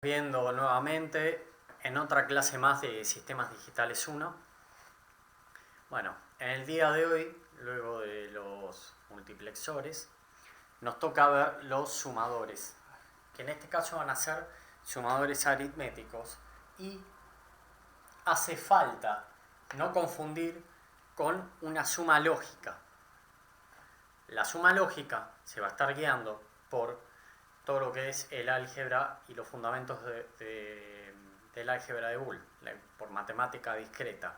Viendo nuevamente en otra clase más de Sistemas Digitales 1. Bueno, en el día de hoy, luego de los multiplexores, nos toca ver los sumadores, que en este caso van a ser sumadores aritméticos, y hace falta no confundir con una suma lógica. La suma lógica se va a estar guiando por todo lo que es el álgebra y los fundamentos del álgebra de Boole, por matemática discreta.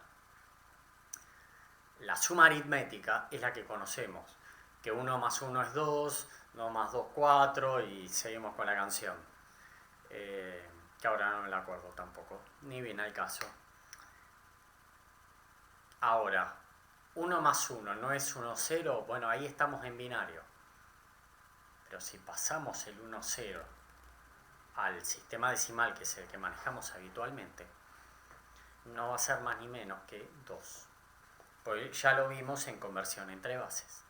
La suma aritmética es la que conocemos, que 1 más 1 es 2, 2 más 2 4 y seguimos con la canción, que ahora no me la acuerdo tampoco, ni bien al caso. Ahora, 1 más 1 no es 1, 0, bueno, ahí estamos en binario. Pero si pasamos el 1, 0 al sistema decimal, que es el que manejamos habitualmente, no va a ser más ni menos que 2. Pues ya lo vimos en conversión entre bases.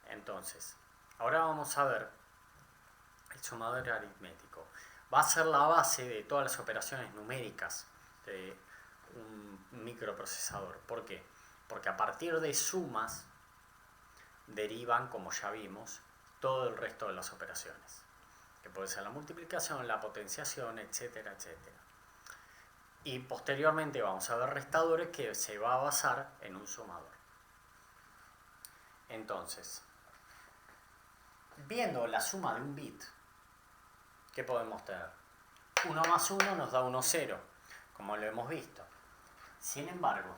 Entonces, ahora vamos a ver el sumador aritmético. Va a ser la base de todas las operaciones numéricas de un microprocesador. ¿Por qué? Porque a partir de sumas derivan, como ya vimos, todo el resto de las operaciones, que puede ser la multiplicación, la potenciación, etcétera, etcétera. Y posteriormente vamos a ver restadores que se va a basar en un sumador. Entonces, viendo la suma de un bit, ¿qué podemos tener? 1 más 1 nos da 1, 0, como lo hemos visto. Sin embargo,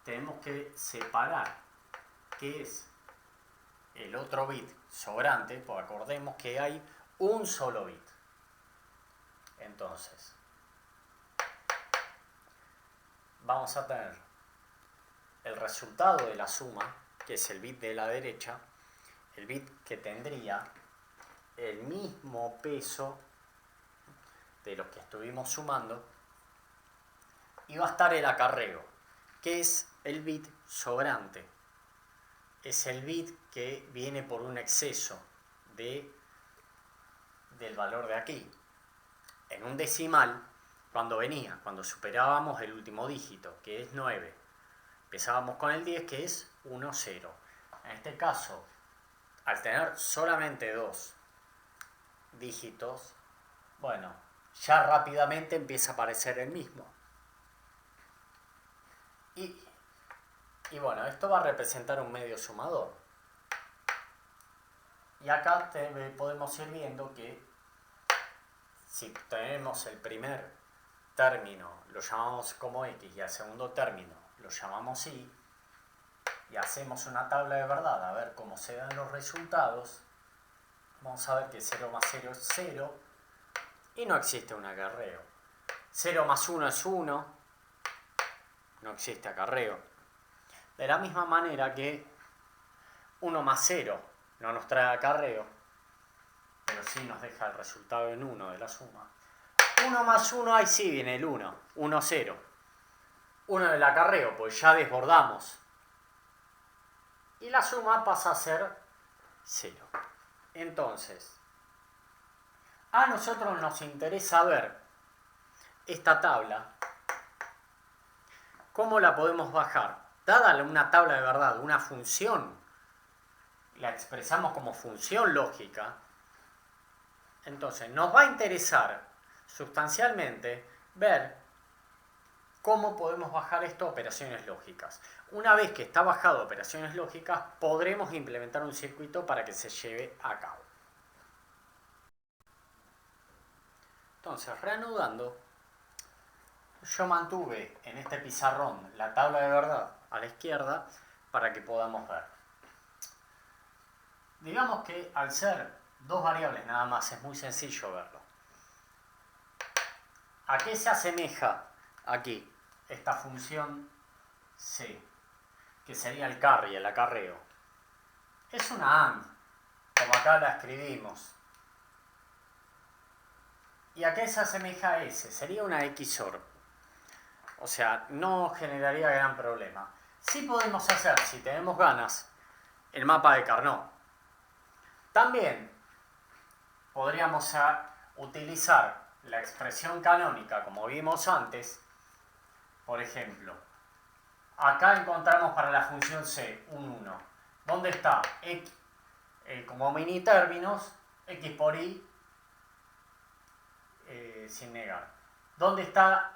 tenemos que separar qué es el otro bit sobrante, pues acordemos que hay un solo bit. Entonces, vamos a tener el resultado de la suma, que es el bit de la derecha, el bit que tendría el mismo peso de los que estuvimos sumando, y va a estar el acarreo, que es el bit sobrante. Es el bit que viene por un exceso del valor de aquí. En un decimal, cuando superábamos el último dígito, que es 9, empezábamos con el 10, que es 1, 0. En este caso, al tener solamente 2 dígitos, bueno, ya rápidamente empieza a aparecer el mismo. Y bueno, esto va a representar un medio sumador. Y acá podemos ir viendo que si tenemos el primer término, lo llamamos como X, y el segundo término lo llamamos Y, y hacemos una tabla de verdad a ver cómo se dan los resultados, vamos a ver que 0 más 0 es 0 y no existe un acarreo. 0 más 1 es 1, no existe acarreo. De la misma manera que 1 más 0 no nos trae acarreo, pero sí nos deja el resultado en 1 de la suma. 1 más 1, ahí sí viene el 1, 1, 0. 1 del acarreo, pues ya desbordamos. Y la suma pasa a ser 0. Entonces, a nosotros nos interesa ver esta tabla, ¿cómo la podemos bajar? Dada una tabla de verdad, una función, la expresamos como función lógica, entonces nos va a interesar sustancialmente ver cómo podemos bajar esto a operaciones lógicas. Una vez que está bajado a operaciones lógicas, podremos implementar un circuito para que se lleve a cabo. Entonces, reanudando, yo mantuve en este pizarrón la tabla de verdad a la izquierda para que podamos ver. Digamos que al ser dos variables nada más es muy sencillo verlo. ¿A qué se asemeja aquí esta función C? Que sería el carry, el acarreo. Es una AND, como acá la escribimos. ¿Y a qué se asemeja a S? Sería una XOR. O sea, no generaría gran problema. Sí podemos hacer, si tenemos ganas, el mapa de Carnot. También podríamos utilizar la expresión canónica como vimos antes. Por ejemplo, acá encontramos para la función c un 1. ¿Dónde está? X, como mini términos, x por y sin negar. ¿Dónde está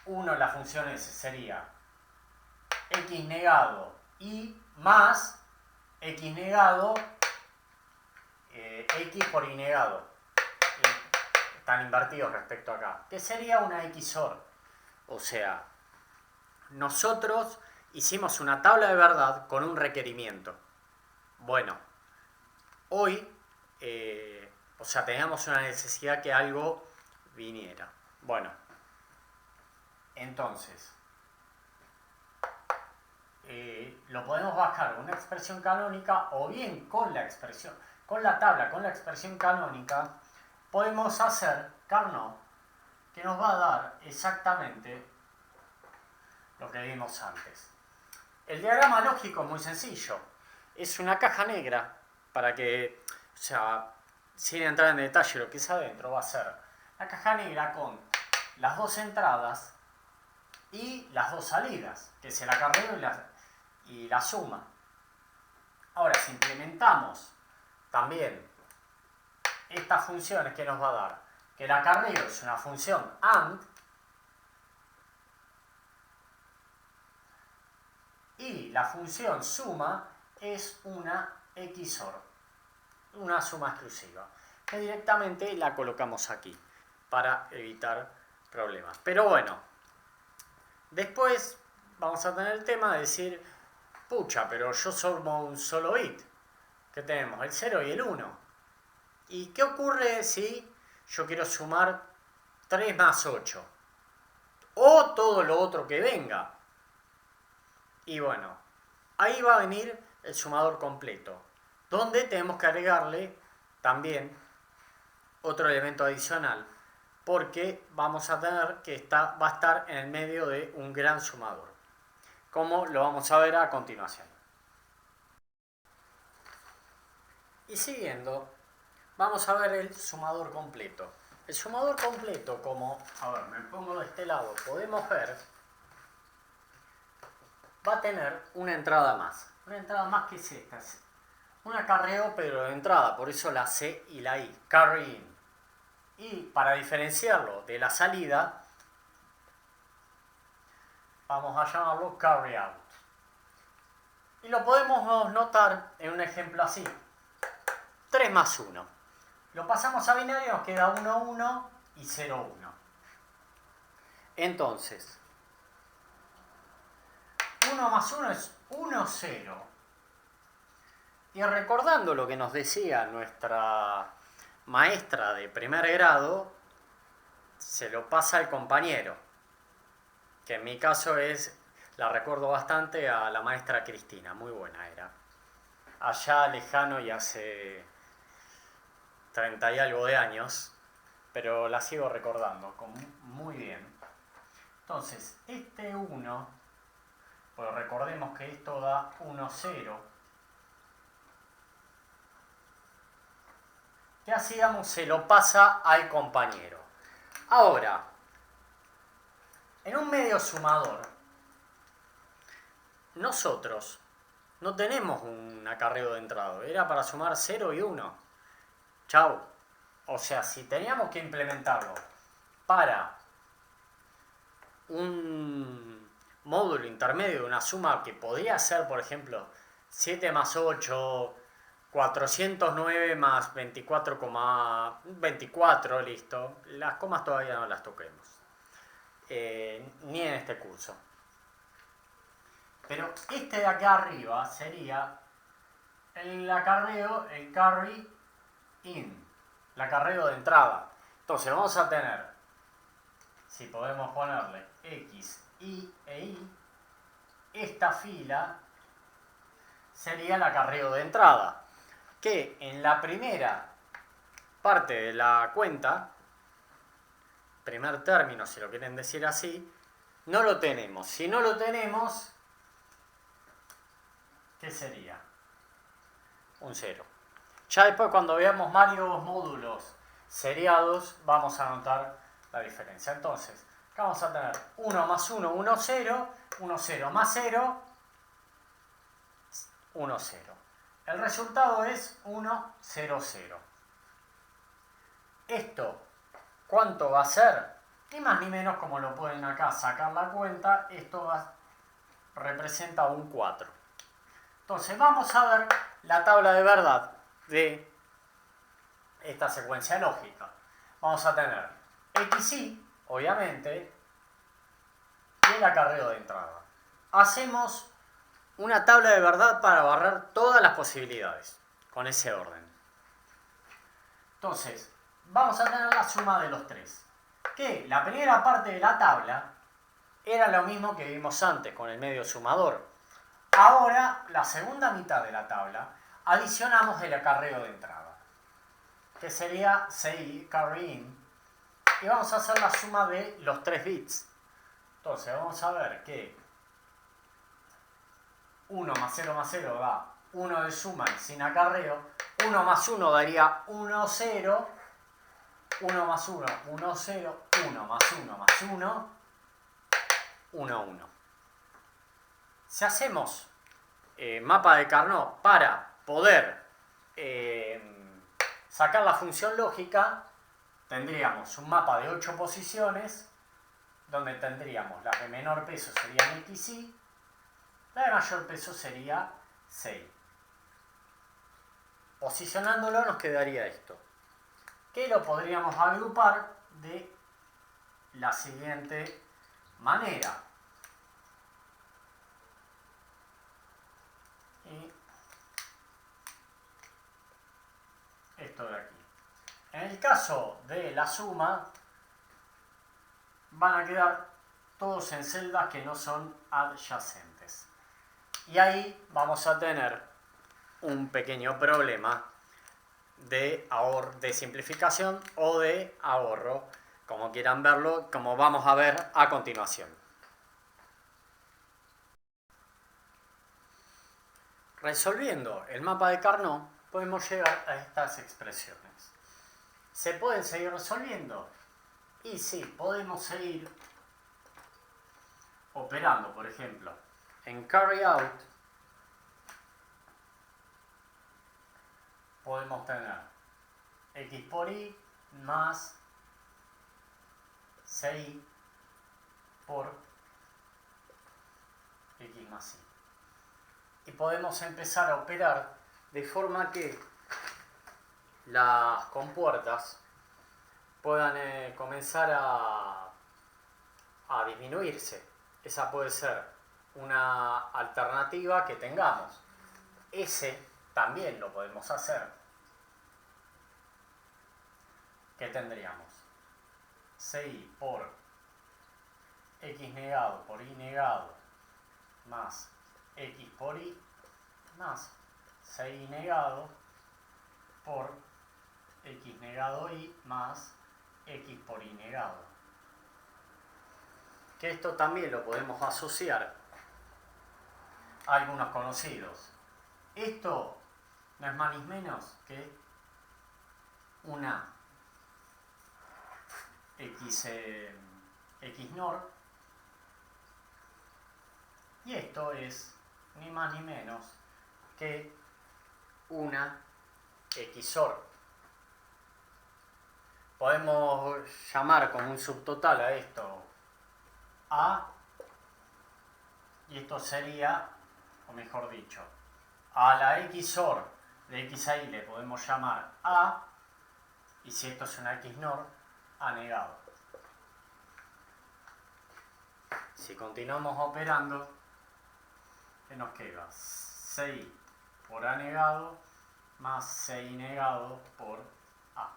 1 en la función s? Sería x negado y más x negado x por y negado. Están invertidos respecto a acá. Que sería una XOR. O sea, nosotros hicimos una tabla de verdad con un requerimiento. Bueno, hoy, o sea, teníamos una necesidad que algo viniera. Bueno, entonces, lo podemos bajar una expresión canónica o bien con la expresión, con la tabla, con la expresión canónica, podemos hacer Carnot, que nos va a dar exactamente lo que vimos antes. El diagrama lógico es muy sencillo. Es una caja negra para que, o sea, sin entrar en detalle lo que es adentro, va a ser la caja negra con las dos entradas y las dos salidas, que es el acarreo y la suma. Ahora, si implementamos también estas funciones, que nos va a dar? Que el acarreo es una función AND y la función suma es una XOR, una suma exclusiva, que directamente la colocamos aquí para evitar problemas. Pero bueno, después vamos a tener el tema de decir, pucha, pero yo sumo un solo bit, que tenemos el 0 y el 1. ¿Y qué ocurre si yo quiero sumar 3 más 8? O todo lo otro que venga. Y bueno, ahí va a venir el sumador completo, donde tenemos que agregarle también otro elemento adicional, porque vamos a tener que va a estar en el medio de un gran sumador, como lo vamos a ver a continuación. Y siguiendo, vamos a ver el sumador completo. El sumador completo, como, a ver, me pongo de este lado, podemos ver, va a tener una entrada más. Una entrada más que es esta. Un acarreo, pero de entrada, por eso la C y la I, carry in. Y para diferenciarlo de la salida, vamos a llamarlo carry out. Y lo podemos notar en un ejemplo así. 3 más 1. Lo pasamos a binario y nos queda 1, 1 y 0, 1. Entonces, 1 más 1 es 1, 0. Y recordando lo que nos decía nuestra maestra de primer grado, se lo pasa al compañero. Que en mi caso la recuerdo bastante a la maestra Cristina, muy buena era. Allá lejano y hace 30 y algo de años, pero la sigo recordando muy bien. Entonces, este 1, pues recordemos que esto da 1, 0. ¿Qué hacíamos? Se lo pasa al compañero. Ahora, en un medio sumador, nosotros no tenemos un acarreo de entrada. Era para sumar 0 y 1. Chau. O sea, si teníamos que implementarlo para un módulo intermedio de una suma que podría ser, por ejemplo, 7 más 8, 409 más 24,24, listo. Las comas todavía no las toquemos. Ni en este curso. Pero este de acá arriba sería el acarreo, el carry in, el acarreo de entrada. Entonces vamos a tener, si podemos ponerle X, Y e Y, esta fila sería el acarreo de entrada, que en la primera parte de la cuenta, primer término, si lo quieren decir así, no lo tenemos. Si no lo tenemos, ¿qué sería? Un 0. Ya después cuando veamos varios módulos seriados vamos a notar la diferencia. Entonces, acá vamos a tener 1 más 1, 1, 0, 1, 0 más 0, 1, 0. El resultado es 1, 0, 0. Esto, ¿cuánto va a ser? Ni más ni menos, como lo pueden acá sacar la cuenta, esto representa un 4. Entonces vamos a ver la tabla de verdad de esta secuencia lógica. Vamos a tener XY, obviamente, y el acarreo de entrada. Hacemos una tabla de verdad para barrer todas las posibilidades con ese orden. Entonces, vamos a tener la suma de los tres. Que la primera parte de la tabla era lo mismo que vimos antes con el medio sumador. Ahora, la segunda mitad de la tabla, adicionamos el acarreo de entrada, que sería CI, carry in, y vamos a hacer la suma de los 3 bits. Entonces, vamos a ver que 1 más 0 da 1 de suma y sin acarreo. 1 más 1 daría 1, 0. 1 más 1, 1, 0. 1 más 1 más 1, 1, 1. Si hacemos mapa de Carnot para poder sacar la función lógica, tendríamos un mapa de 8 posiciones, donde tendríamos las de menor peso serían XY, la de mayor peso sería 6. Posicionándolo nos quedaría esto, que lo podríamos agrupar de la siguiente manera. Y esto de aquí. En el caso de la suma, van a quedar todos en celdas que no son adyacentes. Y ahí vamos a tener un pequeño problema de simplificación o de ahorro, como quieran verlo, como vamos a ver a continuación. Resolviendo el mapa de Carnot, podemos llegar a estas expresiones. ¿Se pueden seguir resolviendo? Y sí, podemos seguir operando, por ejemplo, en carry out podemos tener x por y más ci por x más y. Y podemos empezar a operar de forma que las compuertas puedan comenzar a disminuirse. Esa puede ser una alternativa que tengamos. Ese también lo podemos hacer. ¿Qué tendríamos? CI por x negado por y negado más x por y más CI negado por x negado y más x por y negado. Que esto también lo podemos asociar a algunos conocidos. Esto no es más ni menos que una x NOR, y esto es ni más ni menos que una XOR. Podemos llamar como un subtotal a esto A, y esto sería, o mejor dicho, a la XOR de X a Y le podemos llamar A, y si esto es una X NOR, A negado. Si continuamos operando, ¿qué nos queda? CI por A negado más CI negado por A.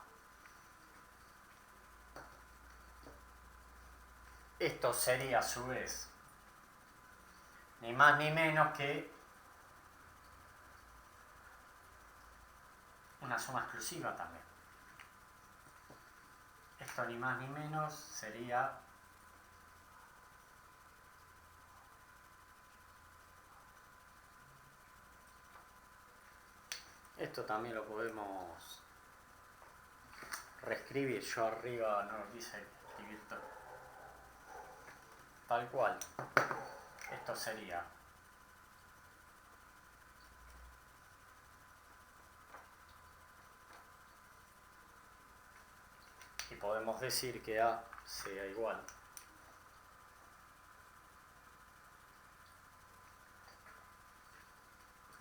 Esto sería a su vez ni más ni menos que una suma exclusiva también. Esto ni más ni menos sería Esto también lo podemos reescribir. Yo arriba no lo quise escribir tal cual. Esto sería y podemos decir que A sea igual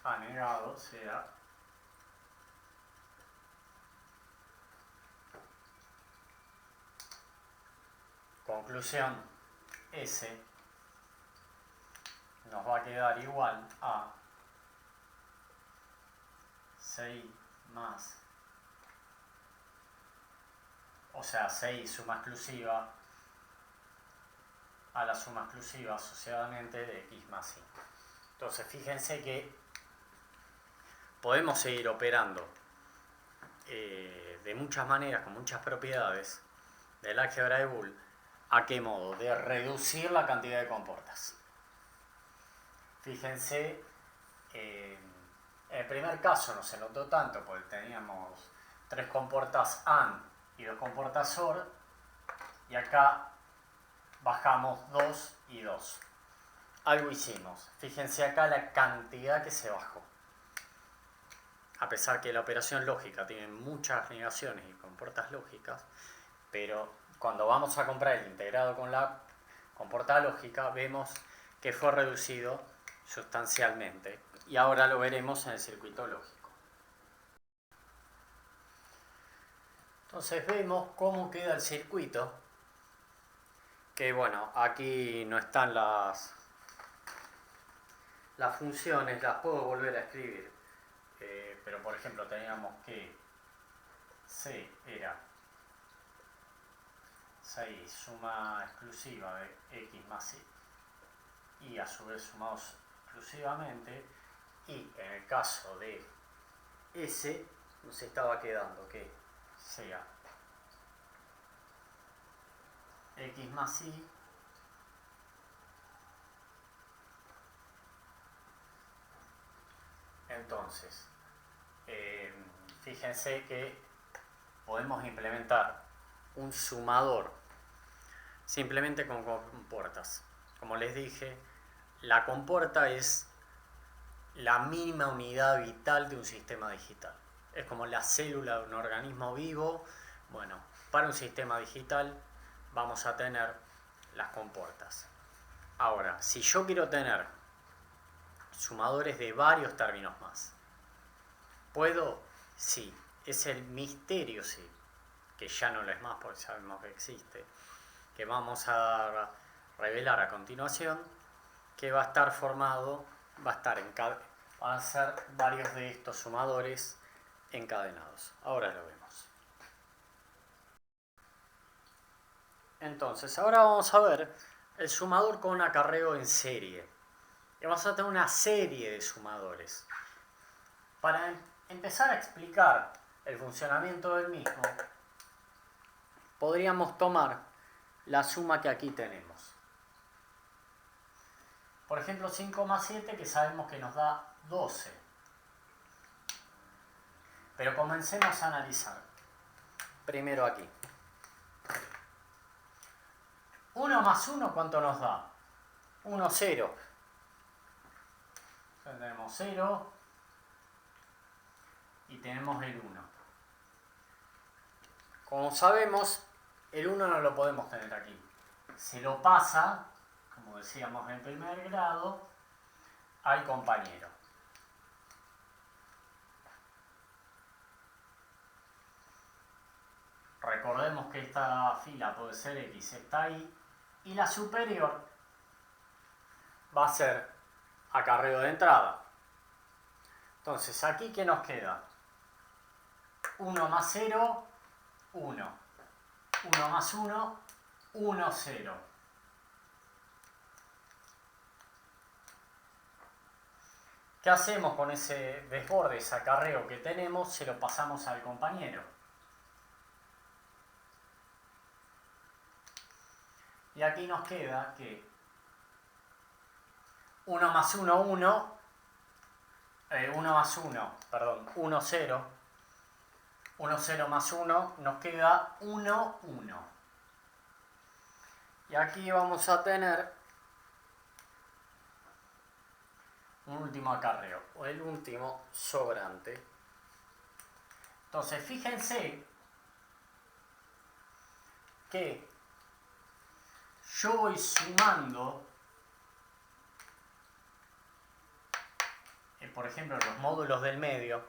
A negado sea conclusión S nos va a quedar igual a 6 más, o sea, 6 suma exclusiva a la suma exclusiva asociadamente de x más 5. Entonces fíjense que podemos seguir operando de muchas maneras, con muchas propiedades del álgebra de Boole. ¿A qué modo? De reducir la cantidad de comportas. Fíjense, en el primer caso no se notó tanto porque teníamos 3 comportas AND y 2 comportas OR, y acá bajamos 2 y 2. Algo hicimos. Fíjense acá la cantidad que se bajó. A pesar que la operación lógica tiene muchas negaciones y comportas lógicas, pero cuando vamos a comprar el integrado con la comportada lógica, vemos que fue reducido sustancialmente. Y ahora lo veremos en el circuito lógico. Entonces vemos cómo queda el circuito. Que bueno, aquí no están las funciones, las puedo volver a escribir. Pero por ejemplo teníamos que C era 6 suma exclusiva de x más y a su vez sumados exclusivamente, y en el caso de S nos estaba quedando que sea x más y entonces fíjense que podemos implementar un sumador simplemente con comportas. Como les dije, la comporta es la mínima unidad vital de un sistema digital. Es como la célula de un organismo vivo. Bueno, para un sistema digital vamos a tener las comportas. Ahora, si yo quiero tener sumadores de varios términos más, ¿puedo? Sí. Es el misterio, sí, que ya no lo es más porque sabemos que existe, que vamos a revelar a continuación, que va a estar formado, van a ser varios de estos sumadores encadenados. Ahora lo vemos. Entonces, ahora vamos a ver el sumador con acarreo en serie. Y vamos a tener una serie de sumadores. Para empezar a explicar el funcionamiento del mismo, podríamos tomar la suma que aquí tenemos. Por ejemplo, 5 más 7, que sabemos que nos da 12. Pero comencemos a analizar. Primero aquí. 1 más 1, ¿cuánto nos da? 1, 0. Entonces tenemos 0 y tenemos el 1. Como sabemos, el 1 no lo podemos tener aquí. Se lo pasa, como decíamos en primer grado, al compañero. Recordemos que esta fila puede ser X, está ahí, y la superior va a ser acarreo de entrada. Entonces, aquí, ¿qué nos queda? 1 más 0, 1. 1 más 1, 1, 0. ¿Qué hacemos con ese desborde, ese acarreo que tenemos? Se lo pasamos al compañero. Y aquí nos queda que 1 más 1, 1, 1 más 1, perdón, 1, 0. 1, 0 más 1 nos queda 1, 1. Y aquí vamos a tener un último acarreo, o el último sobrante. Entonces, fíjense que yo voy sumando, por ejemplo, los módulos del medio,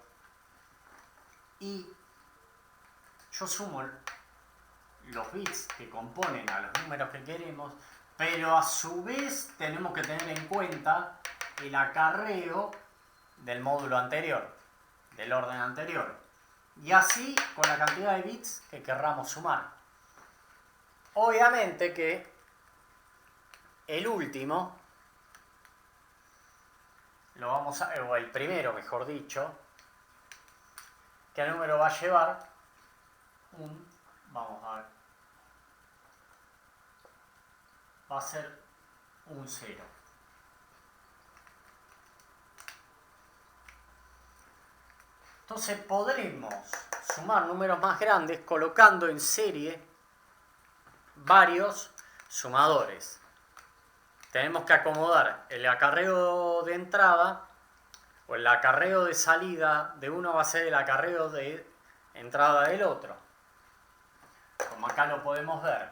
y yo sumo los bits que componen a los números que queremos, pero a su vez tenemos que tener en cuenta el acarreo del módulo anterior, del orden anterior, y así con la cantidad de bits que querramos sumar. Obviamente que el último lo vamos a, o el primero mejor dicho, ¿qué número va a llevar? Vamos a ver, va a ser un 0. Entonces podremos sumar números más grandes colocando en serie varios sumadores. Tenemos que acomodar el acarreo de entrada o el acarreo de salida de uno va a ser el acarreo de entrada del otro, como acá lo podemos ver,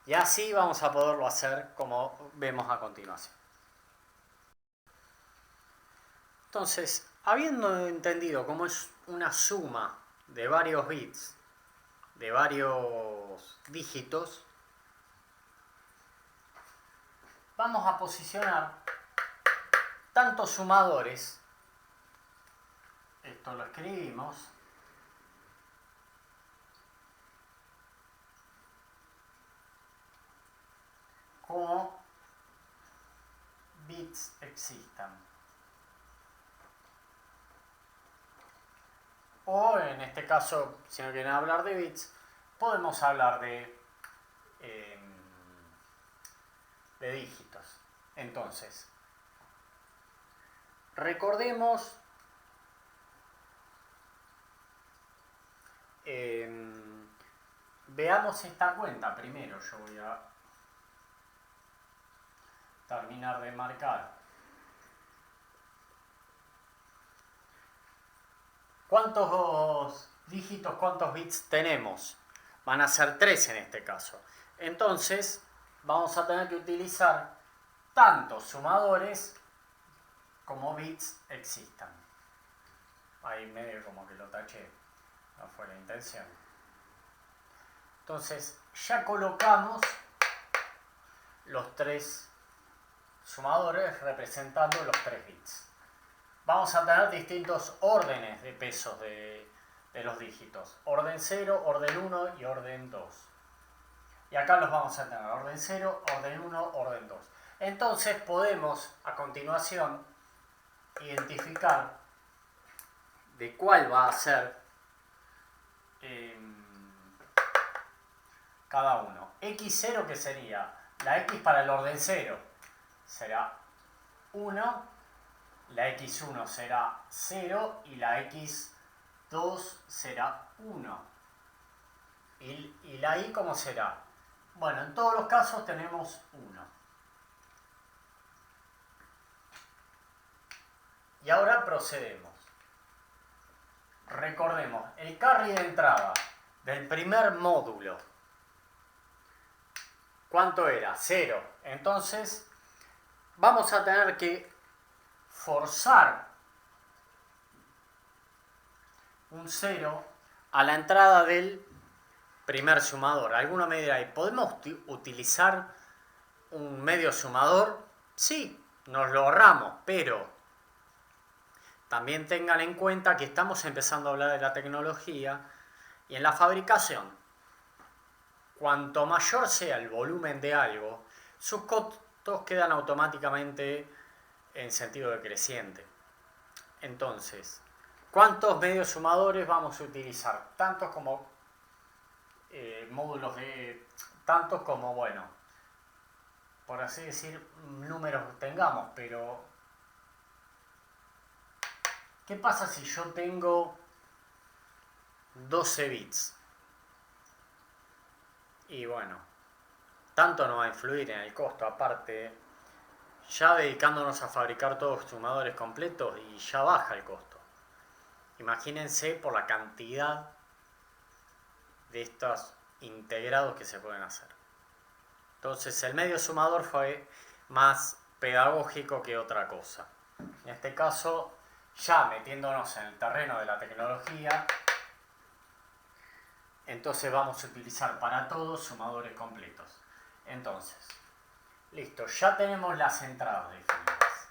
y así vamos a poderlo hacer como vemos a continuación. Entonces, habiendo entendido cómo es una suma de varios bits, de varios dígitos, vamos a posicionar tantos sumadores, esto lo escribimos, como bits existan. O en este caso, si no quieren hablar de bits, podemos hablar de dígitos. Entonces, recordemos veamos esta cuenta primero. Yo voy a terminar de marcar. ¿Cuántos dígitos, cuántos bits tenemos? Van a ser 3 en este caso. Entonces, vamos a tener que utilizar tantos sumadores como bits existan. Ahí medio como que lo taché, no fue la intención. Entonces, ya colocamos los 3 sumadores representando los 3 bits. Vamos a tener distintos órdenes de pesos de los dígitos. Orden 0, orden 1 y orden 2. Y acá los vamos a tener orden 0, orden 1, orden 2. Entonces podemos a continuación identificar de cuál va a ser cada uno. X0, que sería la X para el orden 0, será 1. La X1 será 0 y la X2 será 1. ¿Y la Y cómo será? Bueno, en todos los casos tenemos 1. Y ahora procedemos. Recordemos, el carry de entrada del primer módulo, ¿cuánto era? 0. Entonces, vamos a tener que forzar un 0 a la entrada del primer sumador. Alguno me dirá, ¿podemos utilizar un medio sumador? Sí, nos lo ahorramos, pero también tengan en cuenta que estamos empezando a hablar de la tecnología y en la fabricación, cuanto mayor sea el volumen de algo, sus costos quedan automáticamente en sentido decreciente. Entonces, ¿cuántos medios sumadores vamos a utilizar? Tantos como módulos de... tantos como, bueno, por así decir, números tengamos, pero ¿Qué pasa si yo tengo 12 bits? Y bueno, tanto no va a influir en el costo, aparte, ya dedicándonos a fabricar todos sumadores completos y ya baja el costo. Imagínense por la cantidad de estos integrados que se pueden hacer. Entonces el medio sumador fue más pedagógico que otra cosa. En este caso, ya metiéndonos en el terreno de la tecnología, entonces vamos a utilizar para todos sumadores completos. Entonces, listo, ya tenemos las entradas definidas.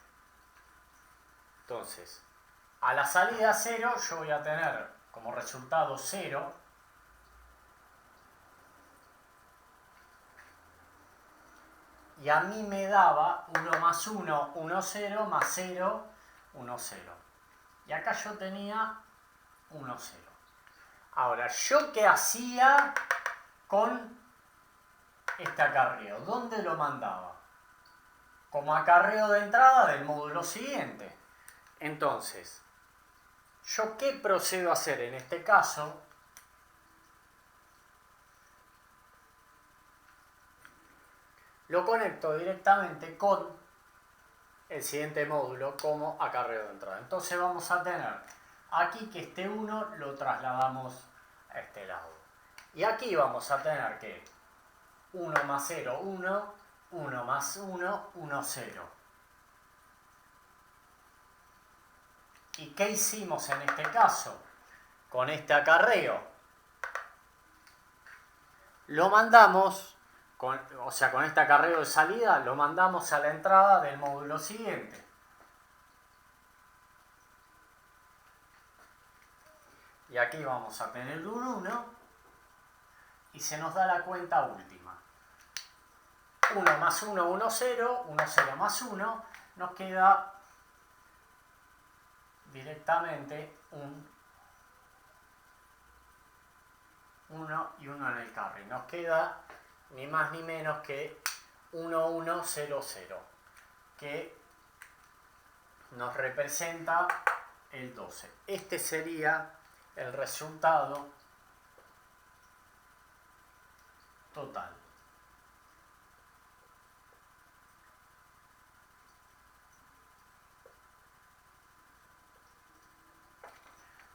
Entonces, a la salida 0 yo voy a tener como resultado 0. Y a mí me daba 1 más 1, 1, 0, más 0, 1, 0. Y acá yo tenía 1, 0. Ahora, ¿yo qué hacía con este acarreo? ¿Dónde lo mandaba? Como acarreo de entrada del módulo siguiente. Entonces, ¿yo qué procedo a hacer en este caso? Lo conecto directamente con el siguiente módulo como acarreo de entrada. Entonces vamos a tener aquí que este 1 lo trasladamos a este lado. Y aquí vamos a tener que 1 más 0, 1, 1 más 1, 1, 0. ¿Y qué hicimos en este caso? Con este acarreo. Lo mandamos, con este acarreo de salida, lo mandamos a la entrada del módulo siguiente. Y aquí vamos a tener un 1 y se nos da la cuenta última. 1 más 1, 1, 0, 1, 0 más 1, nos queda directamente un 1 y 1 en el carry. Nos queda ni más ni menos que 1, 1, 0, 0, que nos representa el 12. Este sería el resultado total.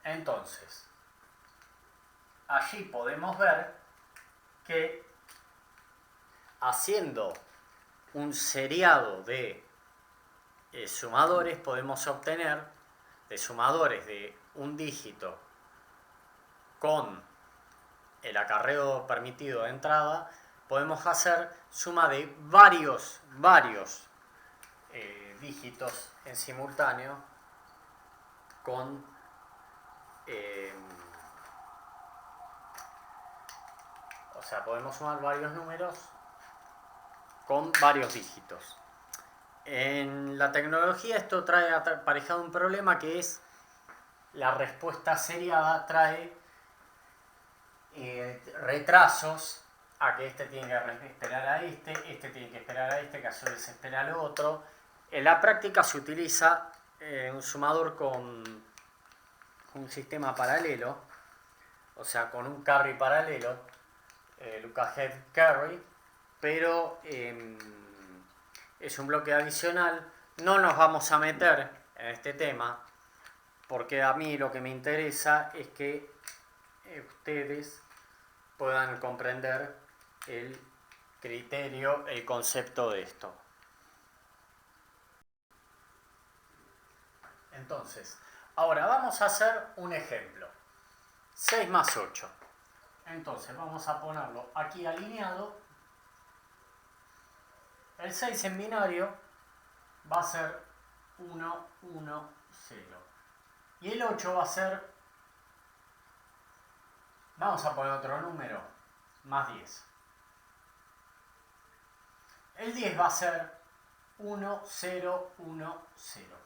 Entonces, allí podemos ver que haciendo un seriado de sumadores podemos obtener de sumadores de un dígito con el acarreo permitido de entrada, podemos hacer suma de varios dígitos en simultáneo con o sea, podemos sumar varios números con varios dígitos. En la tecnología esto trae aparejado un problema que es la respuesta seriada trae retrasos a que este tiene que esperar a este tiene que esperar a este, que a su vez espera al otro. En la práctica se utiliza un sumador con un sistema paralelo, o sea, con un carry paralelo, Lucas Head Carry, pero es un bloque adicional. No nos vamos a meter en este tema porque a mí lo que me interesa es que ustedes puedan comprender el criterio, el concepto de esto. Entonces, ahora vamos a hacer un ejemplo. 6 más 8. Entonces vamos a ponerlo aquí alineado. El 6 en binario va a ser 1, 1, 0. Y el 8 va a ser, vamos a poner otro número, más 10. El 10 va a ser 1, 0, 1, 0.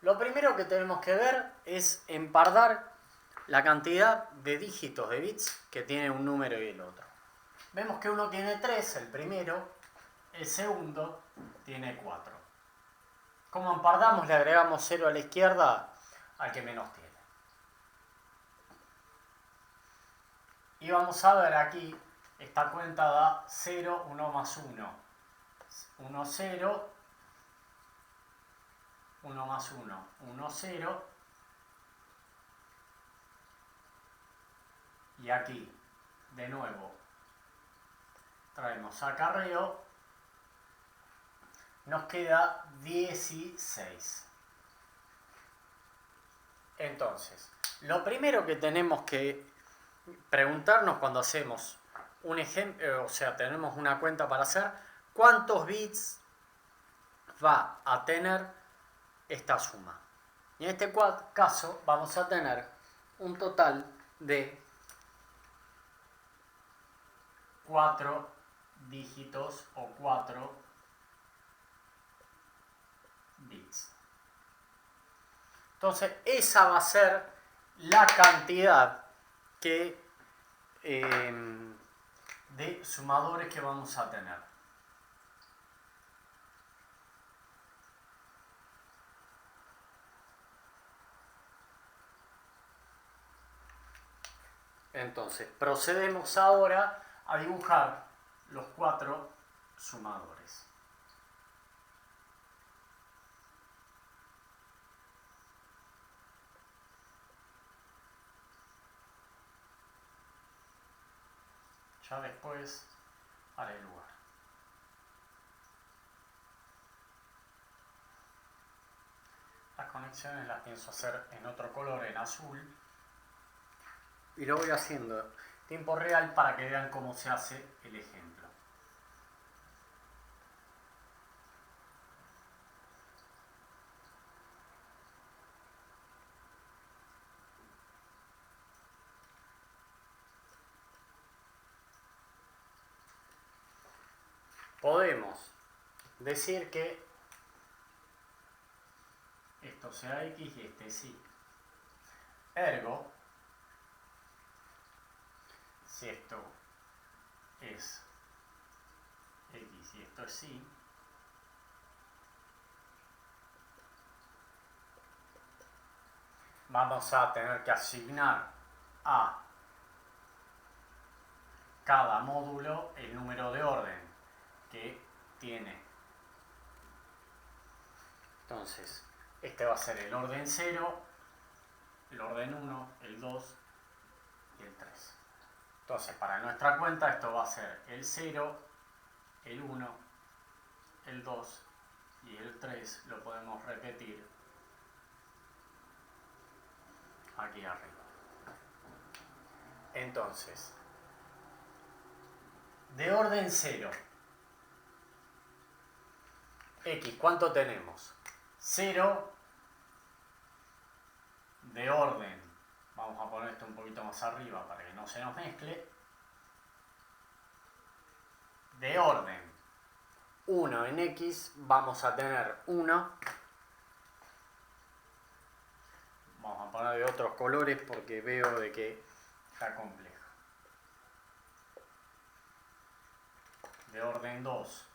Lo primero que tenemos que ver es empardar la cantidad de dígitos de bits que tiene un número y el otro. Vemos que uno tiene 3, el primero, el segundo tiene 4. ¿Cómo empardamos? Le agregamos 0 a la izquierda. al que menos tiene. Y vamos a ver aquí, esta cuenta da 0, 1 más 1. 1, 0. 1 más 1, 1, 0. Y aquí, de nuevo, traemos acarreo. Nos queda 16. Entonces, lo primero que tenemos que preguntarnos cuando hacemos un ejemplo, o sea, tenemos una cuenta para hacer, ¿cuántos bits va a tener esta suma? Y en este caso vamos a tener un total de 4 dígitos o 4 bits. Entonces, esa va a ser la cantidad de sumadores que vamos a tener. Entonces, procedemos ahora a dibujar los 4 sumadores. Ya después haré lugar. Las conexiones las pienso hacer en otro color, en azul. Y lo voy haciendo en tiempo real para que vean cómo se hace el ejemplo. Podemos decir que esto sea X y este sí. Ergo, si esto es X y esto es Y, vamos a tener que asignar a cada módulo el número de orden que tiene. Entonces, este va a ser el orden 0, el orden 1, el 2 y el 3. Entonces, para nuestra cuenta esto va a ser el 0, el 1, el 2 y el 3. Lo podemos repetir aquí arriba. Entonces, de orden 0, X, ¿cuánto tenemos? 0 de orden, vamos a poner esto un poquito más arriba para que no se nos mezcle, de orden 1 en X vamos a tener 1, vamos a poner de otros colores porque veo de que está complejo, de orden 2,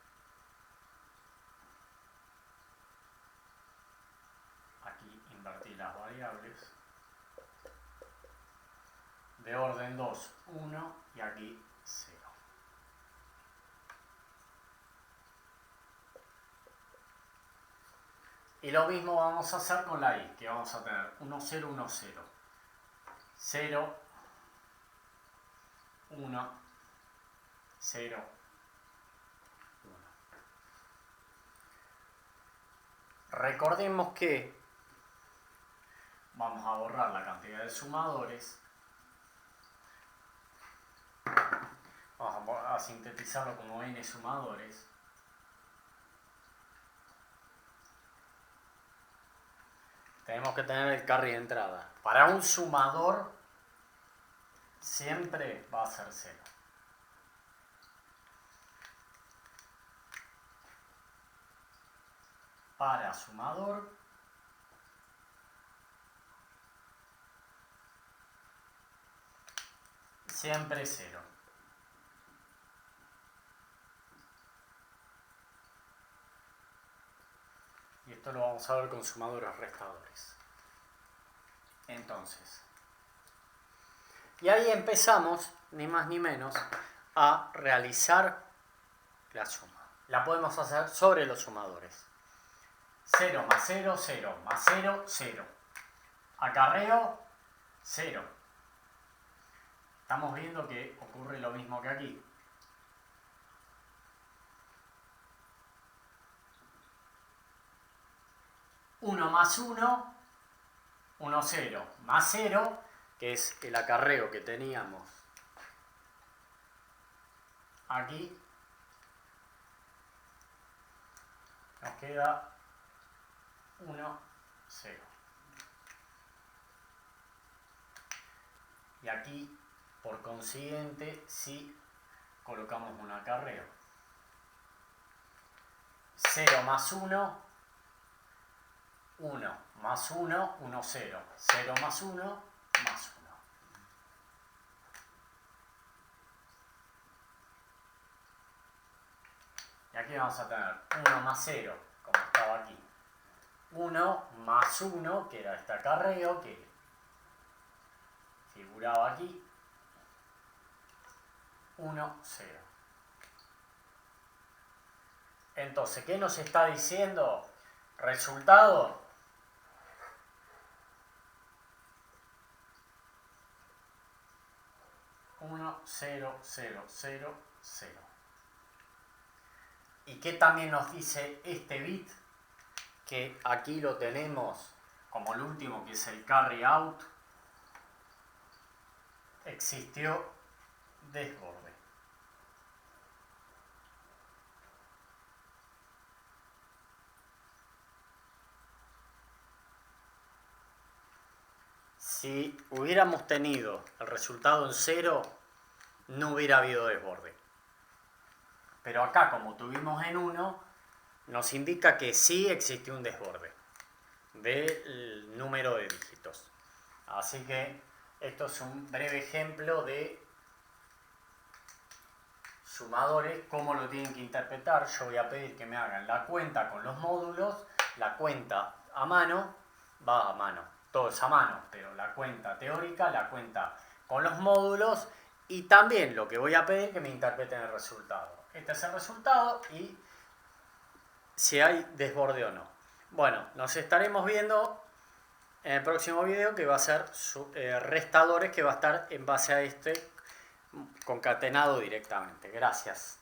aquí invertí las variables, de orden 2, 1 y aquí 0. Y lo mismo vamos a hacer con la Y, que vamos a tener 1, 0, 1, 0. 0, 1, 0, 1. Recordemos que vamos a borrar la cantidad de sumadores. Vamos a sintetizarlo como n sumadores. Tenemos que tener el carry de entrada. Para un sumador siempre va a ser 0. Para sumador siempre 0. Y esto lo vamos a ver con sumadores restadores. Entonces, y ahí empezamos, ni más ni menos, a realizar la suma. La podemos hacer sobre los sumadores. 0 más 0, 0 más 0, 0. Acarreo, 0. Estamos viendo que ocurre lo mismo que aquí. Uno más 1, 1, 0. Más 0, que es el acarreo que teníamos aquí. Nos queda 1, 0. Y aquí, por consiguiente, sí colocamos un acarreo. 0 más 1, 1 más 1, 1, 0. 0 más 1, más 1. Y aquí vamos a tener 1 más 0, como estaba aquí. 1 más 1, que era este acarreo que figuraba aquí. 1, 0. Entonces, ¿qué nos está diciendo? Resultado. Uno, 0, 0, 0, 0. ¿Y qué también nos dice este bit? Que aquí lo tenemos como el último, que es el carry out. Existió desborde. Si hubiéramos tenido el resultado en 0, no hubiera habido desborde. Pero acá, como tuvimos en 1, nos indica que sí existe un desborde del número de dígitos. Así que esto es un breve ejemplo de sumadores, cómo lo tienen que interpretar. Yo voy a pedir que me hagan la cuenta con los módulos, la cuenta a mano, va a mano, todo es a mano, pero la cuenta teórica, la cuenta con los módulos, y también lo que voy a pedir que me interpreten el resultado. Este es el resultado y si hay desborde o no. Bueno, nos estaremos viendo en el próximo video, que va a ser restadores, que va a estar en base a este concatenado directamente. Gracias.